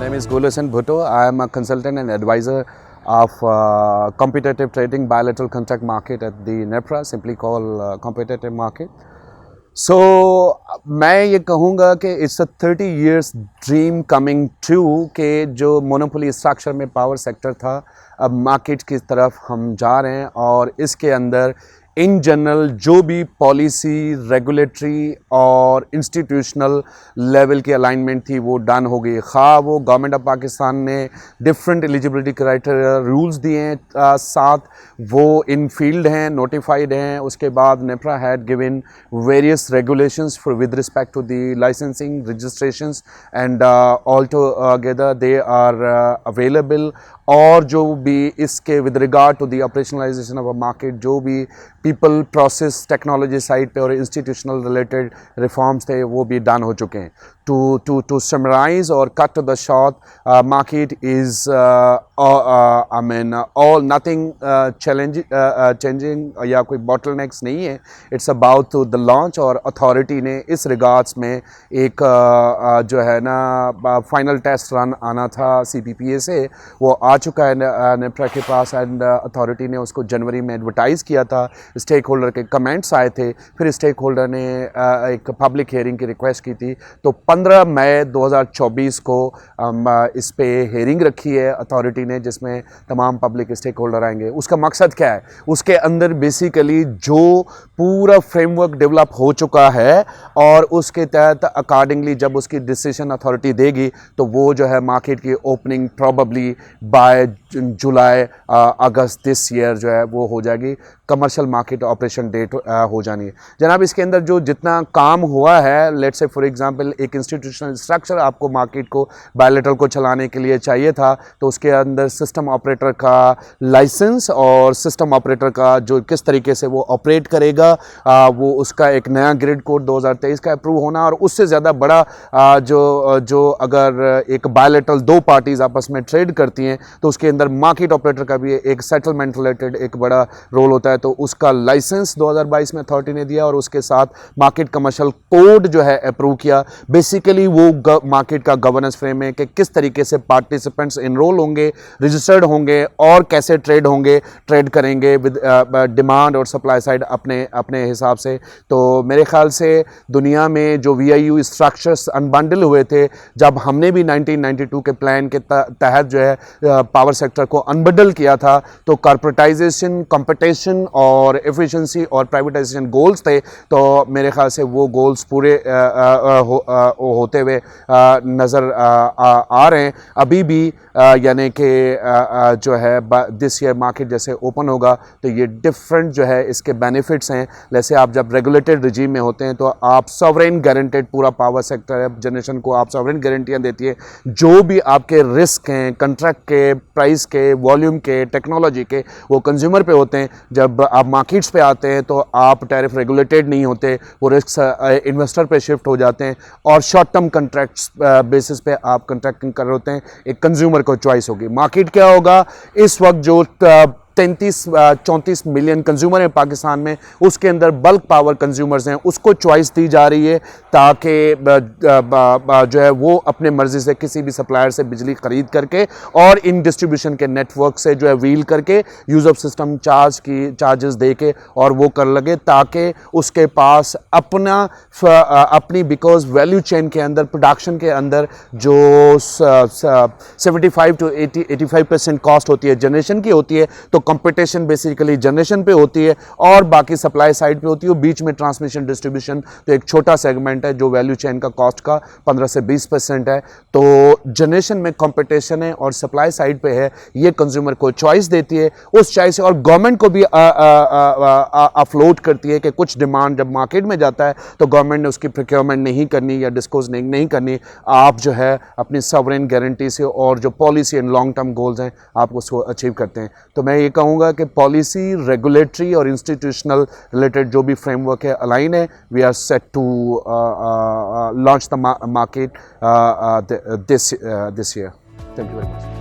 name is Gulhassan Bhutto. I am a consultant and advisor of competitive trading bilateral contract market at the NEPRA, simply called competitive market. So मैं ये कहूँगा कि it's a 30 years dream coming true कि जो monopoly structure में power sector था अब market की तरफ हम जा रहे हैं और इसके अंदर इन जनरल जो भी पॉलिसी रेगुलेटरी और इंस्टीट्यूशनल लेवल की अलाइनमेंट थी वो डन हो गई। खा वो गवर्नमेंट ऑफ पाकिस्तान ने डिफरेंट एलिजिबिलिटी क्राइटेरिया रूल्स दिए हैं, साथ वो इन फील्ड हैं, नोटिफाइड हैं। उसके बाद NEPRA had given various regulations for with respect to the licensing registrations and all together they are available. और जो भी इसके with regard to the operationalisation of a market जो भी पीपल प्रोसेस टेक्नोलॉजी साइड पे और इंस्टीट्यूशनल रिलेटेड रिफॉर्म्स थे वो भी डन हो चुके हैं। टू समराइज और cut to the short, market is I mean all nothing changing या कोई बॉटलनेक्स नहीं है। It's about to the launch और अथॉरिटी ने इस रिगार्ड्स में एक जो है ना फाइनल टेस्ट रन आना था CPPA से, वो आ चुका है नेप्रा के पास एंड अथॉरिटी ने उसको जनवरी में एडवर्टाइज़ किया था। स्टेक होल्डर के कमेंट्स आए थे, फिर स्टेक होल्डर ने एक पब्लिक हियरिंग की रिक्वेस्ट की थी। तो 15 मई 2024 को इस पे हियरिंग रखी है अथॉरिटी ने जिसमें तमाम पब्लिक स्टेक होल्डर आएंगे। उसका मकसद क्या है? उसके अंदर बेसिकली जो पूरा फ्रेमवर्क डेवलप हो चुका है और उसके तहत अकॉर्डिंगली जब उसकी डिसीजन अथॉरिटी देगी तो वो जो है मार्केट की opening probably by July August this year जो है वो हो जाएगी, कमर्शियल मार्केट ऑपरेशन डेट हो जानी है। जनाब इसके अंदर जो जितना काम हुआ है, लेट्स से फॉर एग्जांपल एक इंस्टीट्यूशनल स्ट्रक्चर आपको मार्केट को बायलेटरल को चलाने के लिए चाहिए था, तो उसके अंदर सिस्टम ऑपरेटर का लाइसेंस और सिस्टम ऑपरेटर का जो किस तरीके से वो ऑपरेट करेगा, वो उसका एक नया ग्रिड कोड 2023 का अप्रूव होना, और उससे ज़्यादा बड़ा जो अगर एक बायलेटरल दो पार्टीज़ आपस में ट्रेड करती हैं तो उसके अंदर मार्केट ऑपरेटर का भी एक सेटलमेंट रिलेटेड एक बड़ा रोल होता है। तो उसका लाइसेंस 2022 में अथॉरिटी ने दिया और उसके साथ मार्केट कमर्शियल कोड जो है अप्रूव किया। बेसिकली वो मार्केट का गवर्नेंस फ्रेम है कि किस तरीके से पार्टिसिपेंट्स इनरोल होंगे, रजिस्टर्ड होंगे और कैसे ट्रेड होंगे, ट्रेड करेंगे विद डिमांड और सप्लाई साइड अपने हिसाब से। तो मेरे ख्याल से दुनिया में जो VIU स्ट्रक्चर्स अनबंडल हुए थे, जब हमने भी 1992 के प्लान के तहत जो है पावर सेक्टर को अनबंडल किया था, तो कॉर्पोरेटाइजेशन, कंपटीशन और एफिशिएंसी और प्राइवेटाइजेशन गोल्स थे। तो मेरे ख्याल से वो गोल्स पूरे होते हुए नज़र आ रहे हैं अभी भी। यानी कि जो है दिस ईयर मार्केट जैसे ओपन होगा तो ये डिफरेंट जो है इसके बेनिफिट्स हैं। जैसे आप जब रेगुलेटेड रिजीम में होते हैं तो आप सॉवरेन गारंटेड पूरा पावर सेक्टर है, जनरेशन को आप सॉवरेन गारंटियाँ देती है। जो भी आपके रिस्क हैं कॉन्ट्रैक्ट के, प्राइस के, वॉल्यूम के, टेक्नोलॉजी के, वो कंज्यूमर पे होते हैं। जब आप मार्केट्स पे आते हैं तो आप टैरिफ रेगुलेटेड नहीं होते, वो रिस्क इन्वेस्टर पे शिफ्ट हो जाते हैं और शॉर्ट टर्म कॉन्ट्रैक्ट्स बेसिस पे आप कॉन्ट्रैक्टिंग कर रहे होते हैं। एक कंज्यूमर को चॉइस होगी। मार्केट क्या होगा इस वक्त जो 33-34 मिलियन कंज्यूमर हैं पाकिस्तान में, उसके अंदर बल्क पावर कंज्यूमर्स हैं, उसको चॉइस दी जा रही है ताकि जो है वो अपने मर्जी से किसी भी सप्लायर से बिजली खरीद करके और इन डिस्ट्रीब्यूशन के नेटवर्क से जो है व्हील करके यूज ऑफ सिस्टम चार्जेस दे के और वो कर लगे, ताकि उसके पास अपनी बिकॉज वैल्यू चेन के अंदर, प्रोडक्शन के अंदर जो 75 to 85% कॉस्ट होती है जनरेशन की होती है, तो कंपटीशन बेसिकली जनरेशन पे होती है और बाकी सप्लाई साइड पे होती है। बीच में ट्रांसमिशन डिस्ट्रीब्यूशन तो एक छोटा सेगमेंट है जो वैल्यू चेन का कॉस्ट का 15 से 20% है। तो जनरेशन में कंपटीशन है और सप्लाई साइड पे है, ये कंज्यूमर को चॉइस देती है। उस चॉइस और गवर्नमेंट को भी अफलोट करती है कि कुछ डिमांड जब मार्केट में जाता है तो गवर्नमेंट ने उसकी प्रोक्योरमेंट नहीं करनी या डिस्कोज नहीं करनी। आप जो है अपनी सॉवरेन गारंटी से और जो policy and long term goals हैं आप उसको अचीव करते हैं। तो मैं ये कहूँगा कि पॉलिसी, रेगुलेटरी और इंस्टीट्यूशनल रिलेटेड जो भी फ्रेमवर्क है अलाइन है। We are set to launch the market this year. Thank you very much.